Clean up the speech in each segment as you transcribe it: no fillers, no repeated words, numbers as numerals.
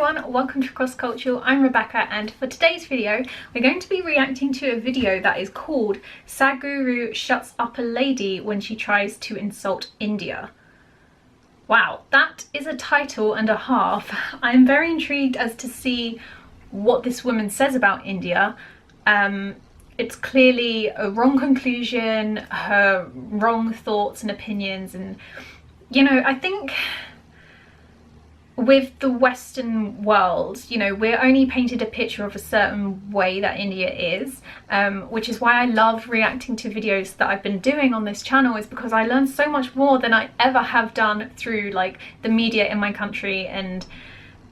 everyone, welcome to Cross Cultural. I'm Rebecca, and for today's video we're going to be reacting to a video that is called Sadhguru Shuts Up a Lady When She Tries to Insult India. Wow, that is a title and a half. I'm very intrigued as to see what this woman says about India. It's clearly a wrong conclusion, her wrong thoughts and opinions, and you know, I think with the Western world, you know, we're only painted a picture of a certain way that India is, which is why I love reacting to videos that I've been doing on this channel, is because I learn so much more than I ever have done through like the media in my country and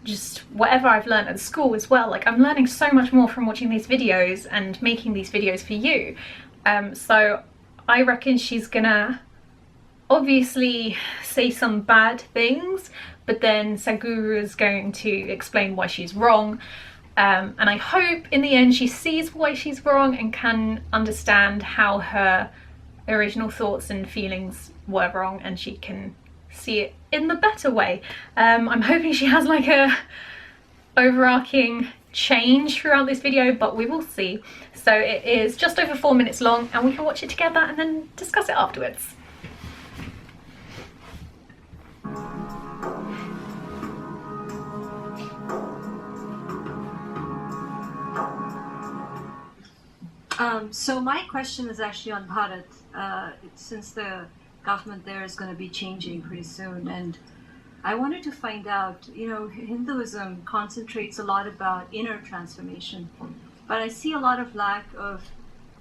just whatever I've learned at school as well. Like, I'm learning so much more from watching these videos and making these videos for you. So I reckon she's gonna obviously say some bad things, but then Sadhguru is going to explain why she's wrong, and I hope in the end she sees why she's wrong and can understand how her original thoughts and feelings were wrong, and she can see it in the better way. I'm hoping she has like a overarching change throughout this video, but we will see. So it is just over 4 minutes long, and we can watch it together and then discuss it afterwards. So my question is actually on Bharat, since the government there is going to be changing pretty soon, and I wanted to find out, you know, Hinduism concentrates a lot about inner transformation, but I see a lot of lack of,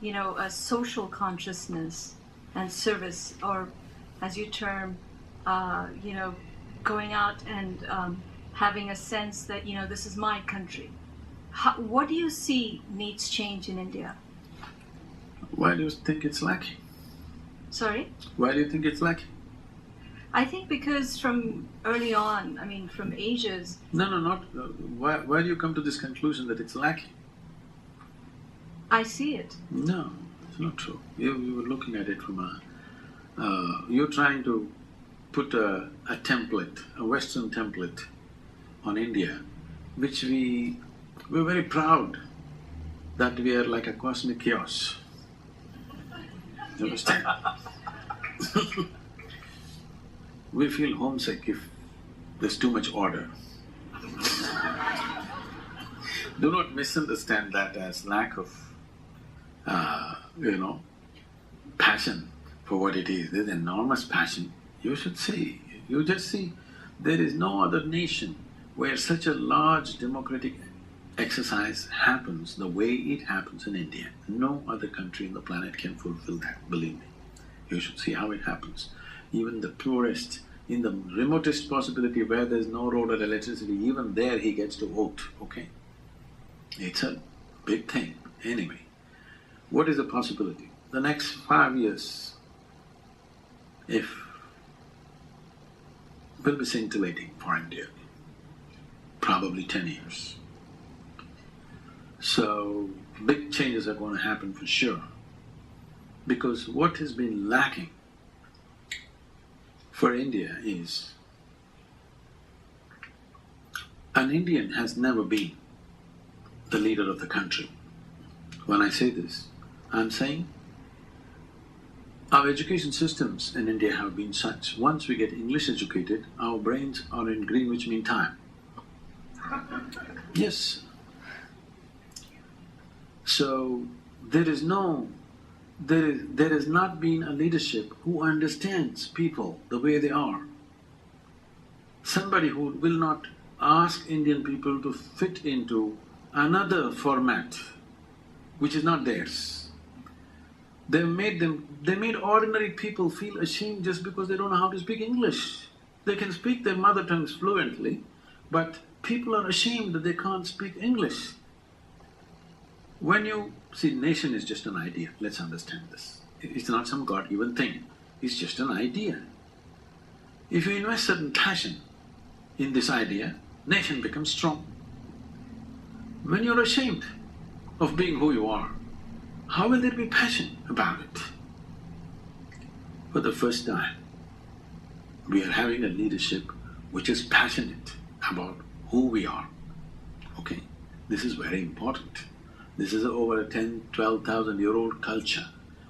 you know, a social consciousness and service, or as you term, you know, going out and having a sense that, you know, this is my country. What do you see needs change in India? Why do you think it's lacking? Sorry? Why do you think it's lacking? I think because from early on, I mean from ages... No, not... why do you come to this conclusion that it's lacking? I see it. No, it's not true. You were looking at it from a... you're trying to put a template, a Western template on India, which we're very proud that we are like a cosmic chaos. You understand? We feel homesick if there's too much order. Do not misunderstand that as lack of, you know, passion for what it is. There's enormous passion. You should see, you just see, there is no other nation where such a large democratic exercise happens the way it happens in India. No other country on the planet can fulfill that, believe me. You should see how it happens. Even the poorest, in the remotest possibility where there's no road or electricity, even there he gets to vote, okay? It's a big thing. Anyway, what is the possibility? The next 5 years, will be scintillating for India. Probably 10 years. So, big changes are going to happen for sure, because what has been lacking for India is, an Indian has never been the leader of the country. When I say this, I'm saying our education systems in India have been such, once we get English educated, our brains are in Greenwich Mean Time. Yes. So, there has not been a leadership who understands people the way they are. Somebody who will not ask Indian people to fit into another format which is not theirs. They made ordinary people feel ashamed just because they don't know how to speak English. They can speak their mother tongues fluently, but people are ashamed that they can't speak English. When you see, nation is just an idea, let's understand this. It's not some God-given thing, it's just an idea. If you invest certain passion in this idea, nation becomes strong. When you're ashamed of being who you are, how will there be passion about it? For the first time, we are having a leadership which is passionate about who we are, Okay, this is very important. This is over a 10,000–12,000-year-old culture,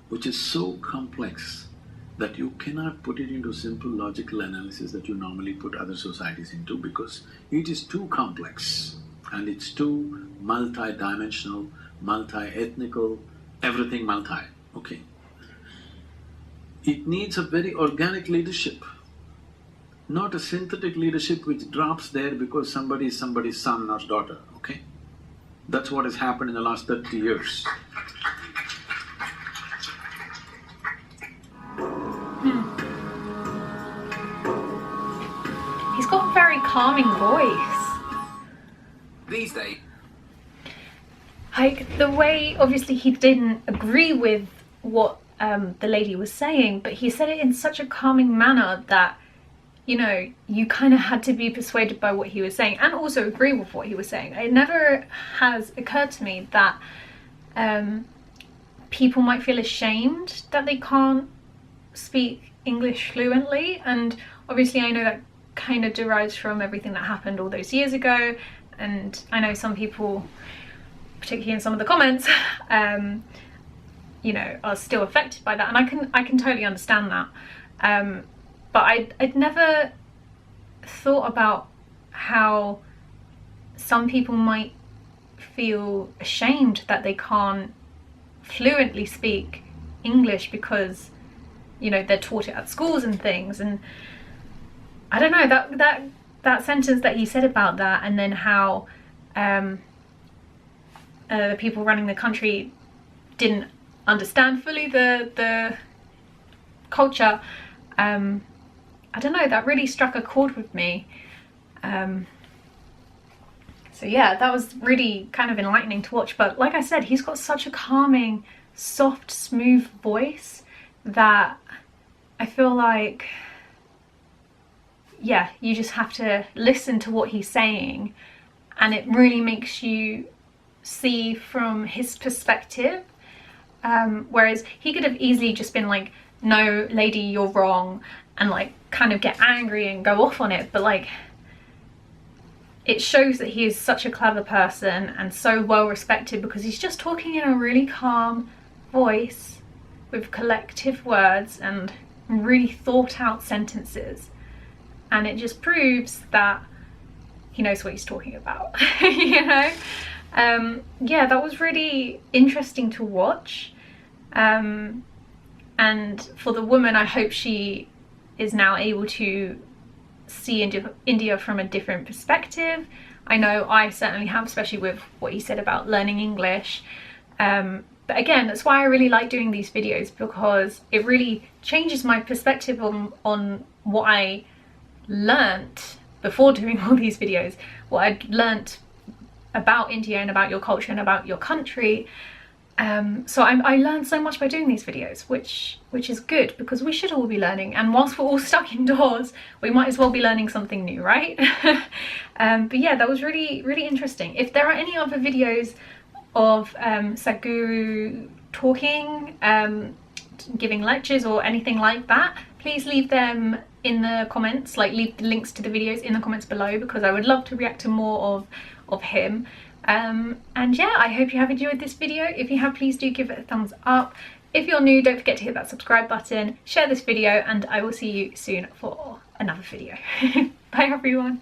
which is so complex that you cannot put it into simple logical analysis that you normally put other societies into, because it is too complex and it's too multi-dimensional, multi-ethnical, everything multi, okay. It needs a very organic leadership, not a synthetic leadership which drops there because somebody is somebody's son or daughter, okay? That's what has happened in the last 30 years. He's got a very calming voice. These days. Like, the way, obviously he didn't agree with what the lady was saying, but he said it in such a calming manner that, you know, you kind of had to be persuaded by what he was saying and also agree with what he was saying. It never has occurred to me that people might feel ashamed that they can't speak English fluently, and obviously I know that kind of derives from everything that happened all those years ago, and I know some people, particularly in some of the comments, you know, are still affected by that, and I can totally understand that. But I'd never thought about how some people might feel ashamed that they can't fluently speak English because, you know, they're taught it at schools and things. And I don't know, that sentence that he said about that, and then how the people running the country didn't understand fully the culture. I don't know, that really struck a chord with me. So yeah, that was really kind of enlightening to watch. But like I said, he's got such a calming, soft, smooth voice that I feel like, yeah, you just have to listen to what he's saying, and it really makes you see from his perspective. Whereas he could have easily just been like, no, lady, you're wrong, and like kind of get angry and go off on it, but like, it shows that he is such a clever person and so well respected because he's just talking in a really calm voice with collective words and really thought out sentences, and it just proves that he knows what he's talking about. You know, yeah, that was really interesting to watch. And for the woman, I hope she is now able to see India from a different perspective. I know I certainly have, especially with what he said about learning English. But again, that's why I really like doing these videos, because it really changes my perspective on what I learnt before doing all these videos, what I'd learnt about India and about your culture and about your country. So I learned so much by doing these videos, which is good, because we should all be learning, and whilst we're all stuck indoors, we might as well be learning something new, right? But yeah, that was really, really interesting. If there are any other videos of Sadhguru talking, giving lectures or anything like that, please leave them in the comments, like leave the links to the videos in the comments below, because I would love to react to more of him. And yeah, I hope you have enjoyed this video. If you have, please do give it a thumbs up. If you're new, don't forget to hit that subscribe button, share this video, and I will see you soon for another video. Bye everyone.